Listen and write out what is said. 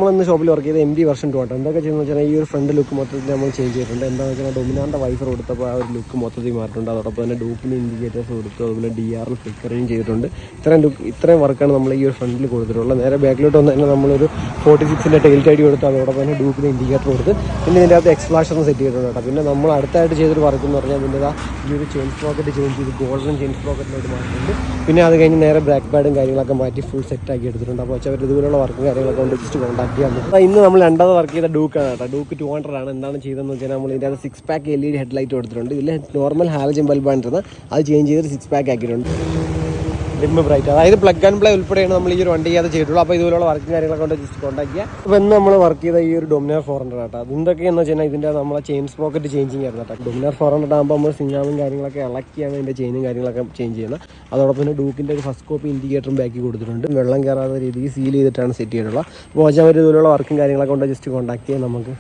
നമ്മളിന്ന് ഷോപ്പിൽ വർക്ക് ചെയ്ത് MD version 2 ആണ്. എന്തൊക്കെ ചെയ്യുന്നത് വെച്ചാൽ ഈ ഒരു ഫ്രണ്ട് ലുക്ക് മൊത്തത്തിൽ നമ്മൾ ചേഞ്ച് ചെയ്തിട്ടുണ്ട്. എന്താണെന്ന് വെച്ചാൽ ഡൊമിനാറിൻ്റെ വൈഫർ കൊടുത്തപ്പോൾ ആ ഒരു ലുക്ക് മൊത്തത്തിൽ മാറിയിട്ടുണ്ട്. അതോടൊപ്പം തന്നെ ഡൂക്കിന് ഇൻഡിക്കേറ്റേഴ്സ് കൊടുത്തു, അതുപോലെ DRL ഫ്ലിക്കറിങ് ചെയ്തിട്ടുണ്ട്. ഇത്രയും വർക്കാണ് നമ്മൾ ഈ ഒരു ഫ്രണ്ടിൽ കൊടുത്തിട്ടുള്ളത്. നേരെ ബാക്കിലോട്ട് വന്ന് തന്നെ നമ്മളൊരു 46ൻ്റെ ടെയിൽ ടൈഡ് കൊടുത്ത് അതോടൊപ്പം തന്നെ ഡൂക്കിന് ഇൻഡിക്കേറ്റർ കൊടുത്ത് പിന്നെ ഇതിൻ്റെ അകത്ത് എക്സ്പ്ലാഷറും സെറ്റ് ചെയ്തിട്ടുണ്ട് കേട്ടോ. പിന്നെ നമ്മൾ അടുത്തായിട്ട് ചെയ്തൊരു വർക്ക് എന്ന് പറഞ്ഞാൽ ഇതിൻ്റെ ഈ ഒരു ചെയിൻ സ്പ്രോക്കറ്റ് ചേഞ്ച് ചെയ്ത് ഗോൾഡൻ ചെയിൻ സ്പ്രോക്കറ്റിലോട്ട് മാറ്റിയിട്ടുണ്ട്. പിന്നെ അത് കഴിഞ്ഞ് നേരെ ബ്രാക്ക് പാഡും കാര്യങ്ങളൊക്കെ മാറ്റി ഫുൾ സെറ്റാക്കി എടുത്തിട്ടുണ്ട്. അപ്പോൾ അവർ ഇതുപോലുള്ള വർക്കും കാര്യങ്ങളൊക്കെ കൊണ്ട് ജസ്റ്റ് കോൺടാക്ട് ചെയ്യാൻ പറ്റും. ഇന്ന് നമ്മൾ രണ്ടാമത് വർക്ക് ചെയ്ത ഡൂക്കാണ് കേട്ടോ. ഡൂക്ക് 200 ആണ്. എന്താണ് ചെയ്തതെന്ന് വെച്ചാൽ നമ്മൾ ഇതിൻ്റെ അത് 6 pack LED ഹെഡ്ലൈറ്റ് കൊടുത്തിട്ടുണ്ട്. ഇതിൽ നോർമൽ ഹാലജൻ ബൾബാണ് ഇരുന്നത്, അത് ചേഞ്ച് ചെയ്തിട്ട് 6 pack ആക്കിയിട്ടുണ്ട്. ഡിം ബ്രൈറ്റ്, അതായത് പ്ലഗ് ആൻഡ് പ്ലേ ഉൾപ്പെടെയാണ് നമ്മൾ ഈ ഒരു വണ്ടി ചെയ്യാതെ ചെയ്തിട്ടുള്ളൂ. അപ്പോൾ ഇതുപോലുള്ള വർക്കും കാര്യങ്ങളൊക്കെ കൊണ്ട് ജസ്റ്റ് കോൺടാക്ട് ചെയ്യുക. അപ്പോൾ ഇന്ന് നമ്മൾ വർക്ക് ചെയ്ത ഈ ഒരു ഡൊമിനാർ 400 കേട്ടോ. അതെന്തൊക്കെയെന്ന് വെച്ചാൽ ഇതിൻ്റെ നമ്മളെ ചെയിൻ സ്പ്രോക്കറ്റ് ചേഞ്ചിങ് ആയിരുന്നു കേട്ടോ. ഡൊമിനാർ 400 ആകുമ്പോൾ നമ്മൾ സിഗ്നാലും കാര്യങ്ങളൊക്കെ ഇളക്കിയാണ് ഇതിൻ്റെ ചെയിനും കാര്യങ്ങളൊക്കെ ചേഞ്ച് ചെയ്യുന്നത്. അതോടൊപ്പം തന്നെ ഡൂക്കിൻ്റെ ഒരു ഫസ്റ്റ് കോപ്പി ഇൻഡിക്കേറ്ററും ബാക്കി കൊടുത്തിട്ടുണ്ട്. വെള്ളം കയറാത്ത രീതിയിൽ സീൽ ചെയ്തിട്ടാണ് സെറ്റ് ചെയ്തിട്ടുള്ളത്. അപ്പോൾ അവർ ഇതുപോലുള്ള വർക്കും കാര്യങ്ങളൊക്കെ കൊണ്ട് ജസ്റ്റ് കോൺടാക്ട് ചെയ്യാൻ നമുക്ക്